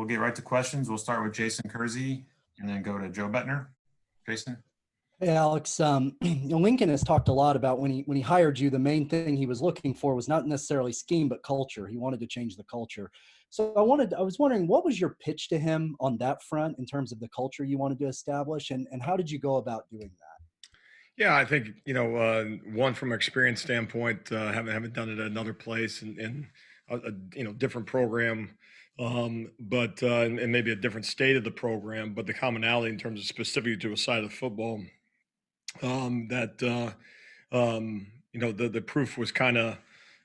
we'll get right to questions. We'll start with Jason Kersey and then go to Joe Bettner. Jason. Hey, Alex. Lincoln has talked a lot about when he hired you, the main thing he was looking for was not necessarily scheme, but culture. He wanted to change the culture. So I was wondering, what was your pitch to him on that front in terms of the culture you wanted to establish, and how did you go about doing that? Yeah, I think, one from an experience standpoint, haven't done it at another place and different program, and maybe a different state of the program, but the commonality in terms of specific to a side of football, that the proof was kind of,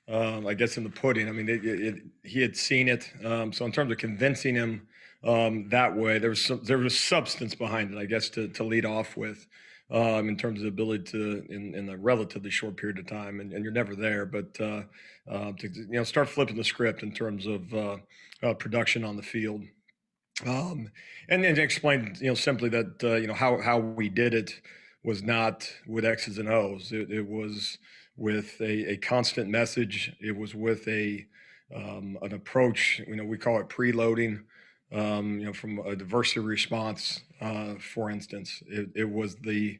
I guess, in the pudding. I mean, he had seen it. So in terms of convincing him that way, there was substance behind it, I guess, to lead off with, in terms of the ability to, in a relatively short period of time, and you're never there, but to start flipping the script in terms of production on the field. And then explain, simply that, how we did it was not with X's and O's. It was with a constant message. It was with an approach, we call it preloading, from a diversity response, for instance. It was the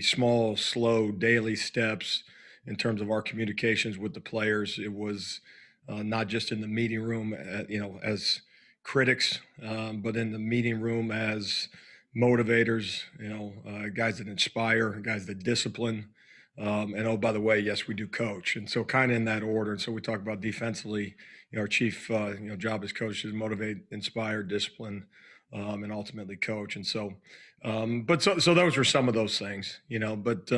small, slow, daily steps in terms of our communications with the players. It was not just in the meeting room, as critics, but in the meeting room as motivators, guys that inspire, guys that discipline. And oh, by the way, yes, we do coach. And so kind of in that order. And so we talk about defensively, our chief, job as coach is motivate, inspire, discipline, and ultimately coach. And so, so those were some of those things, but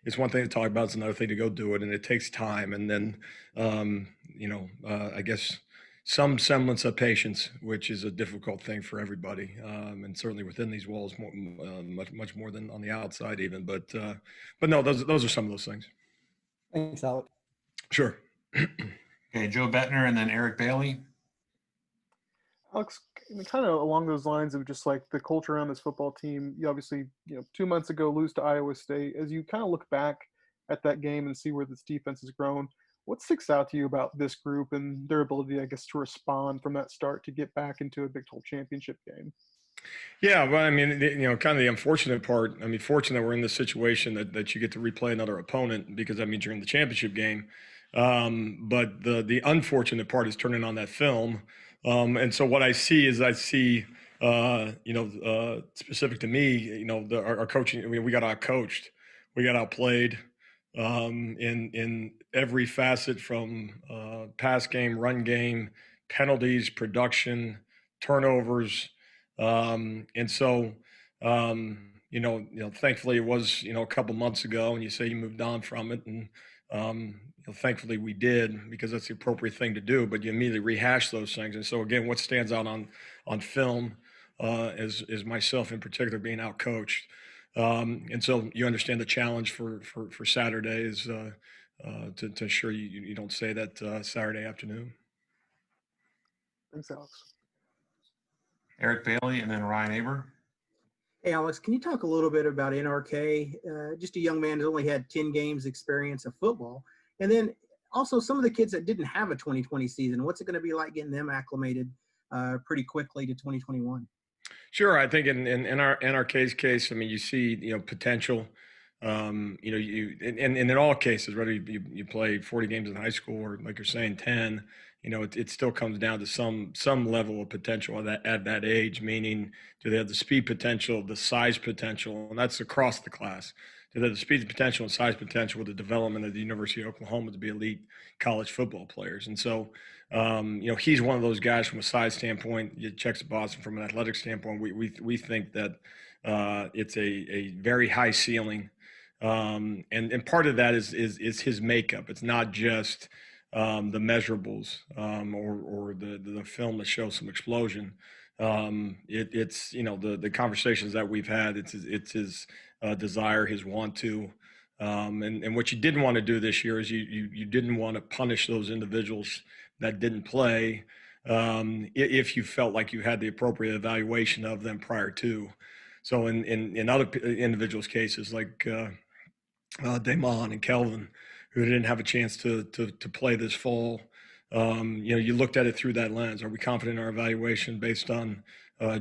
it's one thing to talk about, it's another thing to go do it. And it takes time. And then, I guess, some semblance of patience, which is a difficult thing for everybody, and certainly within these walls, much more than on the outside, even. But no, those are some of those things. Thanks, Alex. Sure. Okay, Joe Bettner and then Eric Bailey. Alex, kind of along those lines of just like the culture around this football team. You obviously, 2 months ago lose to Iowa State. As you kind of look back at that game and see where this defense has grown, what sticks out to you about this group and their ability, I guess, to respond from that start to get back into a Big 12 championship game? Yeah, well, I mean, kind of the unfortunate part. I mean, fortunate we're in this situation that you get to replay another opponent, because that means you're in the championship game. But the unfortunate part is turning on that film. And so what I see, specific to me, our coaching. I mean, we got outcoached, we got outplayed. In every facet, from pass game, run game, penalties, production, turnovers, and so thankfully it was a couple months ago, and you say you moved on from it, and thankfully we did, because that's the appropriate thing to do. But you immediately rehash those things, and so again, what stands out on film is myself in particular being outcoached. And so you understand the challenge for Saturday is to ensure you don't say that Saturday afternoon. Thanks, Alex. Eric Bailey and then Ryan Aber. Hey, Alex, can you talk a little bit about NRK? Just a young man who's only had 10 games experience of football. And then also some of the kids that didn't have a 2020 season. What's it going to be like getting them acclimated pretty quickly to 2021? Sure. I think in our case, I mean, you see, potential, and in all cases, whether you play 40 games in high school or, like you're saying, 10, it still comes down to some level of potential at that age, meaning, do they have the speed potential, the size potential, and that's across the class. Do they have the speed potential and size potential with the development of the University of Oklahoma to be elite college football players? And so, he's one of those guys from a size standpoint. It checks the box. From an athletic standpoint, we think that it's a very high ceiling, and part of that is his makeup. It's not just the measurables, or the film that shows some explosion. It's the conversations that we've had. It's his desire, his want to. And what you didn't want to do this year is you didn't want to punish those individuals that didn't play, if you felt like you had the appropriate evaluation of them prior to. So in other individuals' cases, like Damon and Kelvin, who didn't have a chance to play this fall, you looked at it through that lens. Are we confident in our evaluation based on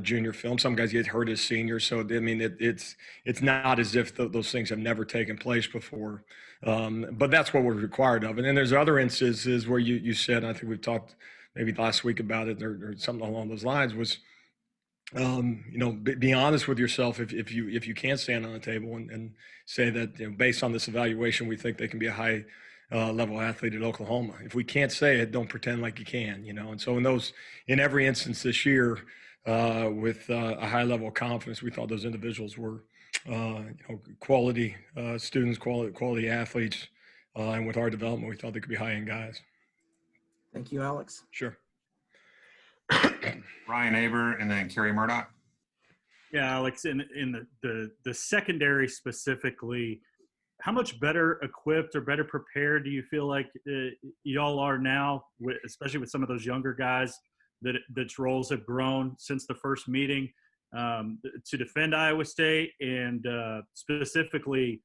junior film? Some guys get hurt as seniors, so I mean, it's not as if those things have never taken place before. But that's what we're required of. And then there's other instances where you said, I think we've talked maybe last week about it or something along those lines, was be honest with yourself if you can't stand on the table and say that, based on this evaluation, we think they can be a high level athlete at Oklahoma. If we can't say it, don't pretend like you can, And so in every instance this year, with a high level of confidence, we thought those individuals were, quality students, quality athletes, and with our development, we thought they could be high end guys. Thank you, Alex. Sure. Ryan Aber and then Kerry Murdoch. Yeah, Alex, in the secondary specifically, how much better equipped or better prepared do you feel like y'all are now, especially with some of those younger guys that's roles have grown since the first meeting, to defend Iowa State and specifically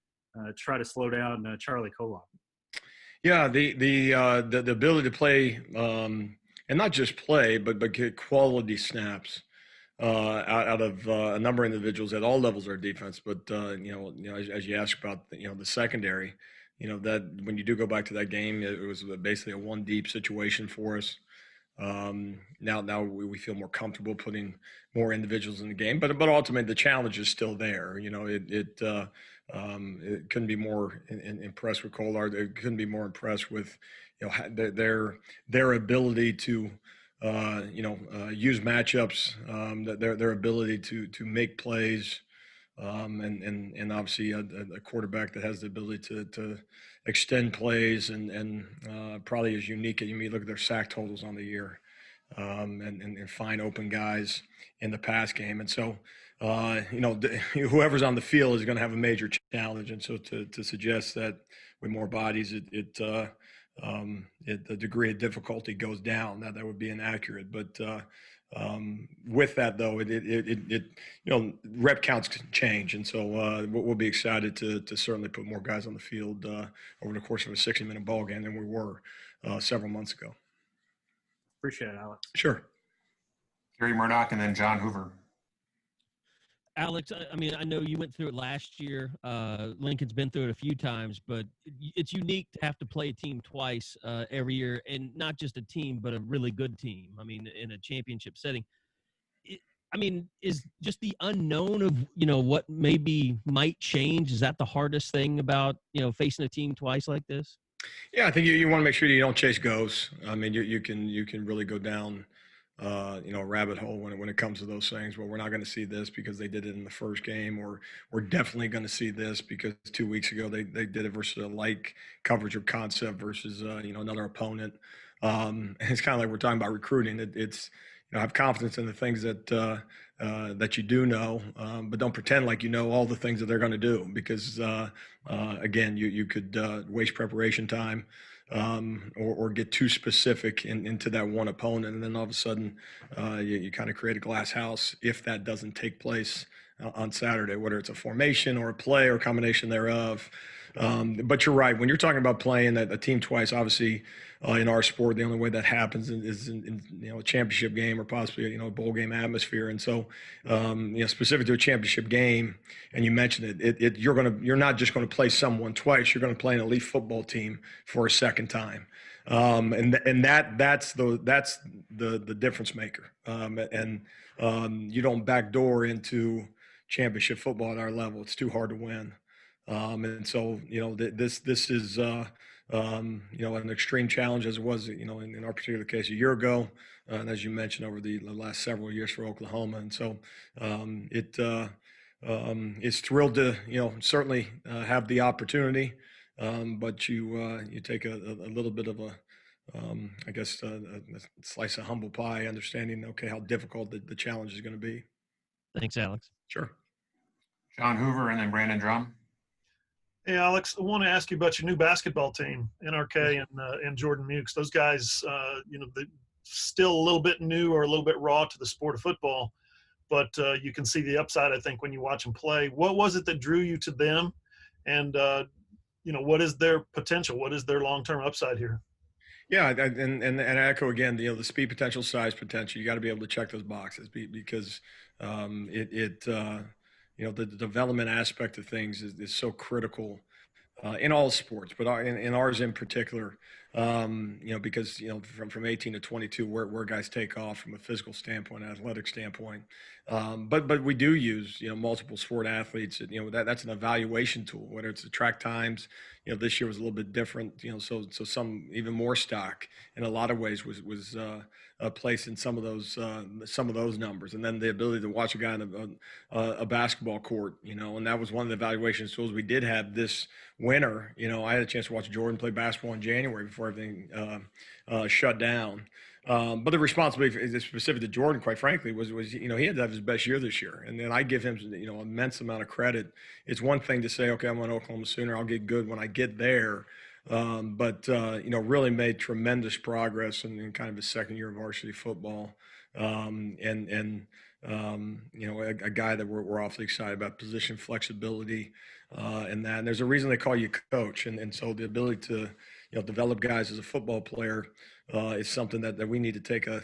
try to slow down Charlie Kolob? Yeah, the ability to play, and not just play, but get quality snaps out of a number of individuals at all levels of our defense. But as you ask about the secondary, that when you do go back to that game, it was basically a one deep situation for us. Now we feel more comfortable putting more individuals in the game, but ultimately the challenge is still there. It couldn't be more impressed with Collard. It couldn't be more impressed with their ability to use matchups, their ability to make plays, and obviously a quarterback that has the ability to extend plays and probably is unique. You look at their sack totals on the year, and find open guys in the pass game. And so, whoever's on the field is going to have a major challenge. And so to suggest that with more bodies, the degree of difficulty goes down, that would be inaccurate. But with that, though, rep counts change, and so we'll be excited to certainly put more guys on the field over the course of a 60-minute ball game than we were several months ago. Appreciate it, Alex. Sure. Kerry Murdoch and then John Hoover. Alex, I mean, I know you went through it last year. Lincoln's been through it a few times, but it's unique to have to play a team twice every year, and not just a team, but a really good team. I mean, in a championship setting. Is just the unknown of, what might change. Is that the hardest thing about, facing a team twice like this? Yeah, I think you want to make sure you don't chase ghosts. I mean, you can really go down a rabbit hole when it comes to those things. Well, we're not going to see this because they did it in the first game, or we're definitely going to see this because 2 weeks ago they did it versus a like coverage or concept versus another opponent. It's kind of like we're talking about recruiting. It's have confidence in the things that you do know, but don't pretend like you know all the things that they're going to do, because again, you could waste preparation time. Or get too specific into that one opponent, and then all of a sudden you kind of create a glass house if that doesn't take place on Saturday, whether it's a formation or a play or a combination thereof. But you're right. When you're talking about playing a team twice, obviously in our sport, the only way that happens is in a championship game or possibly a bowl game atmosphere. And so specific to a championship game, and you mentioned it, you're not just going to play someone twice. You're going to play an elite football team for a second time, and that's the difference maker. You don't backdoor into championship football at our level. It's too hard to win. And so, this is, an extreme challenge, as it was, in our particular case a year ago, and as you mentioned, over the last several years for Oklahoma. And so, it's thrilled to, certainly have the opportunity, but you take a little bit of a slice of humble pie, understanding, okay, how difficult the challenge is going to be. Thanks, Alex. Sure. John Hoover and then Brandon Drum. Hey, Alex, I want to ask you about your new basketball team, NRK and Jordan Mukes. Those guys, they're still a little bit new or a little bit raw to the sport of football, but you can see the upside, I think, when you watch them play. What was it that drew you to them? And, what is their potential? What is their long-term upside here? Yeah, and I echo again, the speed potential, size potential. You got to be able to check those boxes because the development aspect of things is so critical in all sports, but in ours in particular, because from 18 to 22, where guys take off from a physical standpoint, athletic standpoint, but we do use multiple sport athletes. That's an evaluation tool, whether it's the track times. This year was a little bit different. So some even more stock in a lot of ways was placed in some of those numbers, and then the ability to watch a guy on a basketball court, and that was one of the evaluation tools we did have this winter. I had a chance to watch Jordan play basketball in January before everything shut down. But the responsibility specific to Jordan, quite frankly, was he had to have his best year this year, and then I give him immense amount of credit. It's one thing to say, okay, I'm an Oklahoma Sooner, I'll get good when I get there, but really made tremendous progress in kind of his second year of varsity football, and a guy that we're awfully excited about, position flexibility, and that. And there's a reason they call you coach, and so the ability to develop guys as a football player is something that we need to take a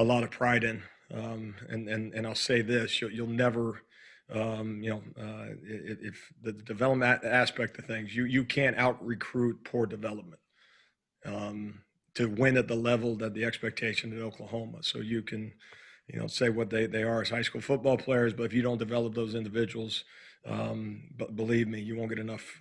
lot of pride in. And I'll say this: you'll never, if the development aspect of things, you can't out recruit poor development to win at the level that the expectation at Oklahoma. So you can say what they are as high school football players, but if you don't develop those individuals, but believe me, you won't get enough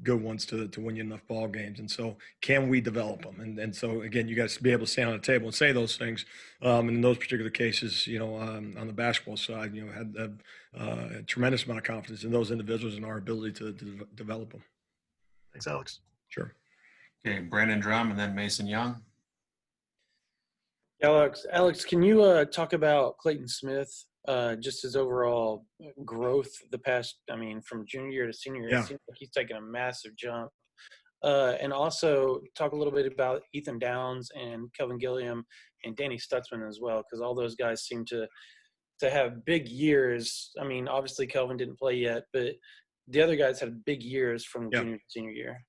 good ones to win you enough ball games. And so, can we develop them? And so, again, you got to be able to stand on the table and say those things. And in those particular cases, on the basketball side, had a tremendous amount of confidence in those individuals and our ability to develop them. Thanks, Alex. Sure. Okay, Brandon Drum and then Mason Young. Alex, can you talk about Clayton Smith, just his overall growth from junior year to senior year? Yeah. It seems like he's taken a massive jump. And also talk a little bit about Ethan Downs and Kelvin Gilliam and Danny Stutzman as well, because all those guys seem to have big years. I mean, obviously Kelvin didn't play yet, but the other guys had big years from junior to senior year.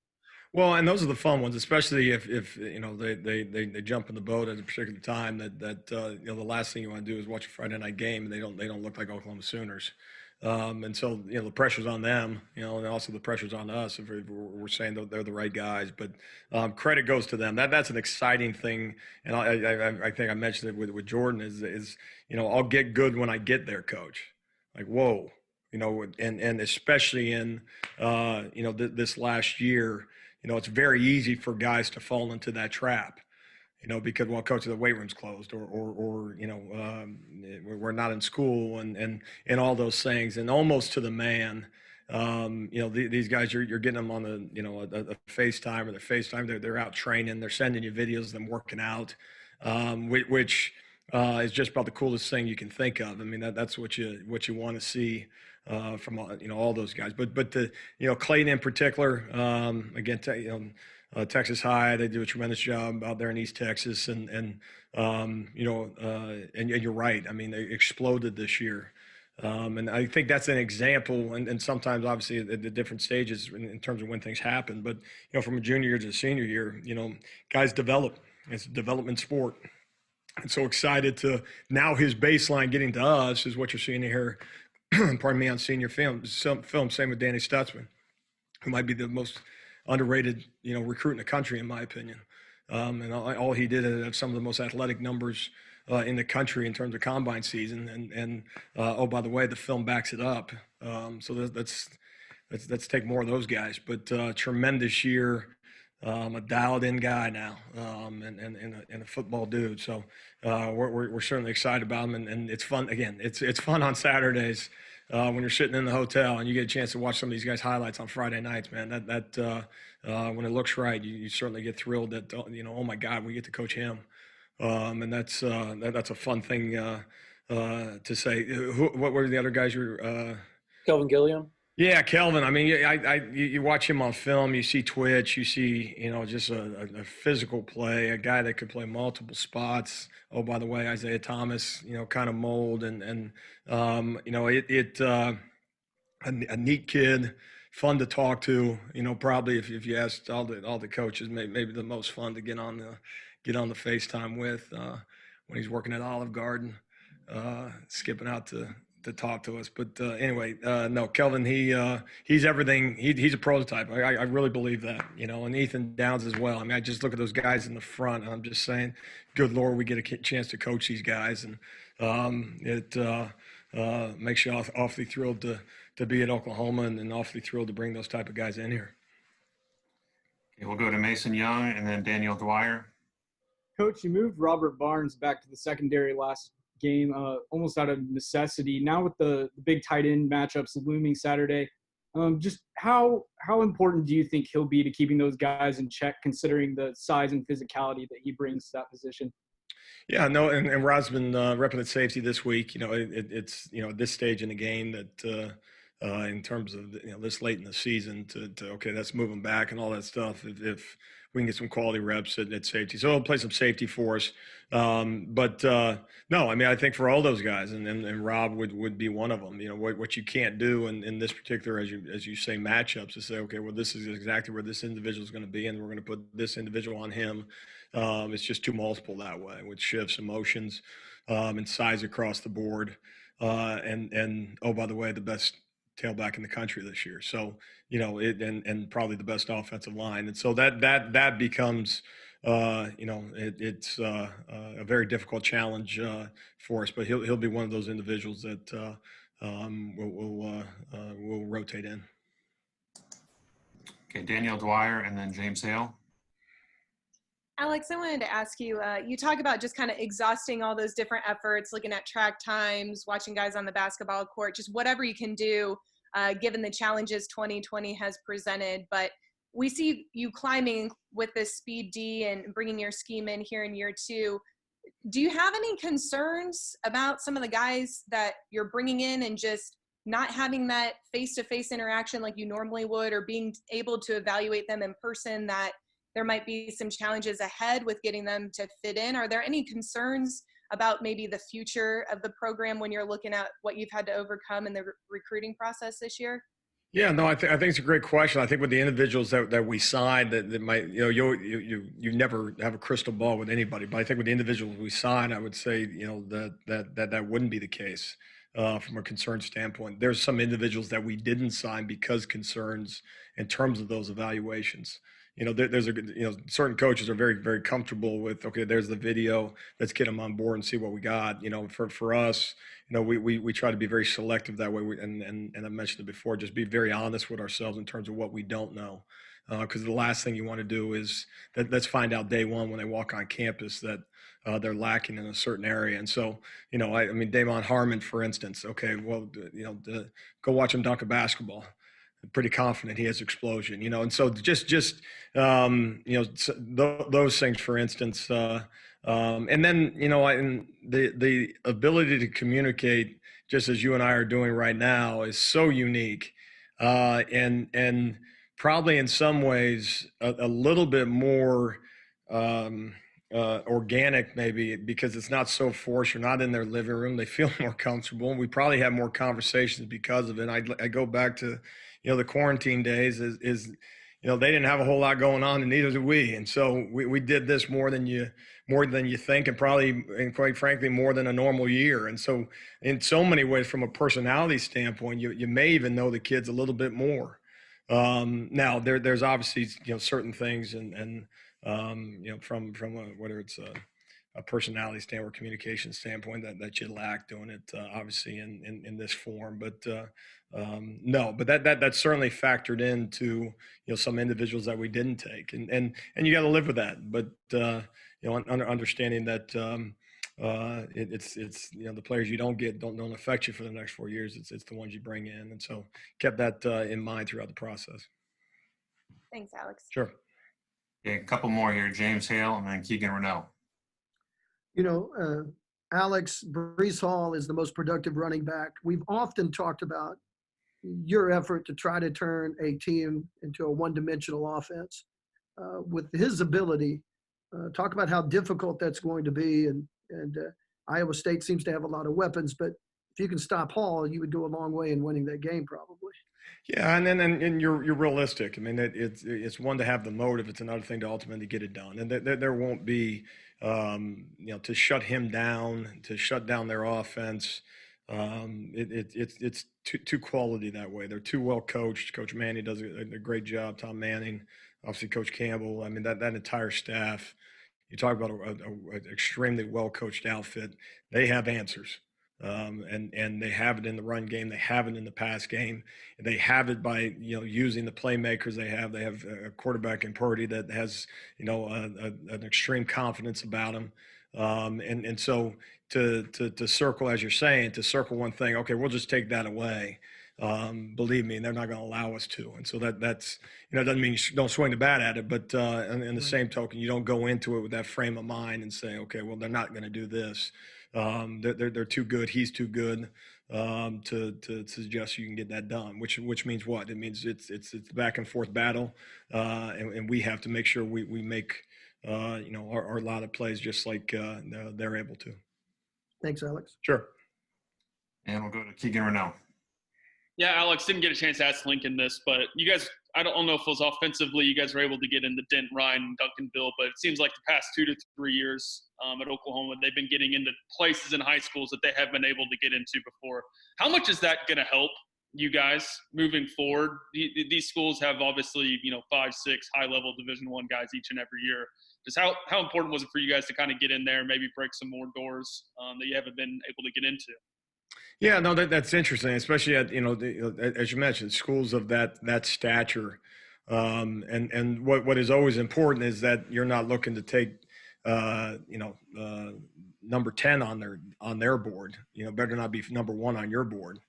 Well, and those are the fun ones, especially if they jump in the boat at a particular time that the last thing you want to do is watch a Friday night game and they don't look like Oklahoma Sooners. And so, the pressure's on them, and also the pressure's on us if we're saying that they're the right guys. But credit goes to them. That's an exciting thing. And I think I mentioned it with Jordan is I'll get good when I get there, coach. Like, whoa, and especially in, this last year, it's very easy for guys to fall into that trap. Because coach, the weight room's closed, or we're not in school, and all those things, and almost to the man, these guys you're getting them on a FaceTime or the FaceTime. They're out training. They're sending you videos of them working out, which is just about the coolest thing you can think of. I mean, that's what you want to see from all those guys. But the Clayton in particular, again. Texas High, they do a tremendous job out there in East Texas, and you're right. I mean, they exploded this year, and I think that's an example. And sometimes, obviously, at the different stages in terms of when things happen. But from a junior year to a senior year, guys develop. It's a development sport, and so excited to now his baseline getting to us is what you're seeing here. Pardon me, on senior film. Same with Danny Stutzman, who might be the most underrated, recruit in the country, in my opinion. And all he did is have some of the most athletic numbers in the country in terms of combine season. And oh, by the way, the film backs it up. So let's take more of those guys. But tremendous year, a dialed-in guy now, and a football dude. So we're certainly excited about him, and it's fun. Again, it's fun on Saturdays. When you're sitting in the hotel and you get a chance to watch some of these guys' highlights on Friday nights, man, that when it looks right, you certainly get thrilled that, oh my God, we get to coach him. And that's a fun thing to say. What were the other guys Kelvin Gilliam? Yeah, Kelvin. I mean, you watch him on film, you see twitch, you see, just a physical play, a guy that could play multiple spots. Oh, by the way, Isaiah Thomas, kind of mold, and a neat kid, fun to talk to. Probably if you asked all the coaches, maybe the most fun to get on the FaceTime with when he's working at Olive Garden, skipping out to talk to us. But anyway, no, Kelvin, he's everything. He's a prototype. I really believe that, and Ethan Downs as well. I mean, I just look at those guys in the front, and I'm just saying, good Lord, we get a chance to coach these guys, and it makes you awfully thrilled to be at Oklahoma, and awfully thrilled to bring those type of guys in here. Okay, we'll go to Mason Young and then Daniel Dwyer. Coach, you moved Robert Barnes back to the secondary last game, almost out of necessity. Now with the big tight end matchups looming Saturday, just how important do you think he'll be to keeping those guys in check, considering the size and physicality that he brings to that position? Yeah, no, and Rod's been repping at safety this week. It's at this stage in the game that in terms of this late in the season to okay, let's move him back and all that stuff. If we can get some quality reps at safety, so he'll play some safety for us. But no, I mean, I think for all those guys, and Rob would be one of them. What you can't do in this particular, as you say, matchups, is say, okay, well, this is exactly where this individual is going to be, and we're going to put this individual on him. It's just too multiple that way, with shifts, emotions, and size across the board. And oh, by the way, the best tailback in the country this year. So, and probably the best offensive line. And so that becomes, it's a very difficult challenge for us, but he'll be one of those individuals that will rotate in. Okay, Daniel Dwyer and then James Hale. Alex, I wanted to ask you, you talk about just kind of exhausting all those different efforts, looking at track times, watching guys on the basketball court, just whatever you can do, given the challenges 2020 has presented. But we see you climbing with this speed D and bringing your scheme in here in year two. Do you have any concerns about some of the guys that you're bringing in and just not having that face-to-face interaction like you normally would, or being able to evaluate them in person, that there might be some challenges ahead with getting them to fit in? Are there any concerns about maybe the future of the program when you're looking at what you've had to overcome in the recruiting process this year? Yeah, no, I think it's a great question. I think with the individuals that we signed, that might, you never have a crystal ball with anybody, but I think with the individuals we signed, I would say, that wouldn't be the case from a concern standpoint. There's some individuals that we didn't sign because concerns in terms of those evaluations. There's certain coaches are very, very comfortable with, okay, there's the video, let's get them on board and see what we got. For us, we try to be very selective that way. And I mentioned it before, just be very honest with ourselves in terms of what we don't know. Because the last thing you want to do is that let's find out day one when they walk on campus that they're lacking in a certain area. And so, I mean, Damon Harmon, for instance, okay, well, go watch him dunk a basketball. I'm pretty confident he has explosion, and so just those things, for instance, and then, and the ability to communicate, just as you and I are doing right now, is so unique, and probably in some ways a little bit more organic, maybe, because it's not so forced. You're not in their living room. They feel more comfortable, and we probably have more conversations because of it. I go back to the quarantine days is they didn't have a whole lot going on, and neither did we. And so we did this more than you think, and probably, and quite frankly, more than a normal year. And so in so many ways, from a personality standpoint, you may even know the kids a little bit more. Now there's obviously, certain things and from whether it's a personality standpoint or communication standpoint that you lack doing it, obviously in this form, but no, but that's certainly factored into some individuals that we didn't take, and you got to live with that. But understanding that it's the players you don't get don't affect you for the next 4 years. It's the ones you bring in, and so kept that in mind throughout the process. Thanks, Alex. Sure. Okay, a couple more here. James Hale and then Keegan Renault. Alex, Breece Hall is the most productive running back. We've often talked about your effort to try to turn a team into a one-dimensional offense. With his ability, talk about how difficult that's going to be. And Iowa State seems to have a lot of weapons, but if you can stop Hall, you would go a long way in winning that game, probably. Yeah, and you're realistic. I mean, it's one to have the motive. It's another thing to ultimately get it done. And there won't be, to shut him down, to shut down their offense. It's too quality that way. They're too well coached. Coach Manning does a great job. Tom Manning, obviously Coach Campbell. I mean, that entire staff. You talk about an extremely well coached outfit. They have answers. And they have it in the run game. They have it in the pass game. They have it by using the playmakers they have. They have a quarterback in Purdy that has an extreme confidence about him. And so to circle, as you're saying, to circle one thing. Okay, we'll just take that away. Believe me, they're not going to allow us to. And so that's doesn't mean you don't swing the bat at it, but in the same token, you don't go into it with that frame of mind and say, okay, well, they're not going to do this. They're too good. He's too good to suggest you can get that done. Which means what? It means it's a back and forth battle, and we have to make sure we make our lot of plays just like they're able to. Thanks, Alex. Sure. And we'll go to Keegan Renault. Yeah, Alex, didn't get a chance to ask Lincoln this, but you guys, I don't know if it was offensively, you guys were able to get into Dent, Ryan, and Duncanville, but it seems like the past 2 to 3 years at Oklahoma, they've been getting into places in high schools that they have been able to get into before. How much is that going to help you guys moving forward? These schools have obviously, 5, 6 high-level Division I guys each and every year. Just how important was it for you guys to kind of get in there, maybe break some more doors that you haven't been able to get into? Yeah, no, that's interesting, especially at as you mentioned, schools of that stature, and what is always important is that you're not looking to take number 10 on their board. Better not be number 1 on your board.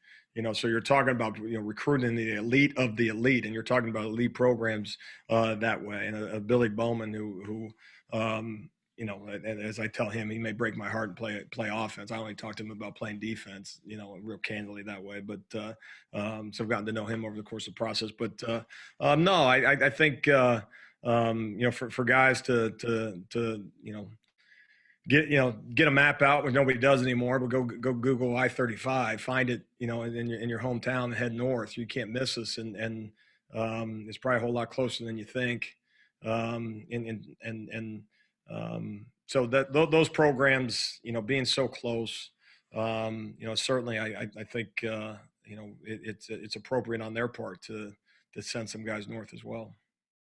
So you're talking about recruiting the elite of the elite, and you're talking about elite programs that way. And Billy Bowman, who as I tell him, he may break my heart and play offense. I only talk to him about playing defense, real candidly that way. But so I've gotten to know him over the course of the process. But no, I think for guys to get a map out when nobody does anymore, but go Google I-35, find it in your hometown and head north. You can't miss us, and it's probably a whole lot closer than you think. So that those programs, being so close, certainly I think it's appropriate on their part to send some guys north as well.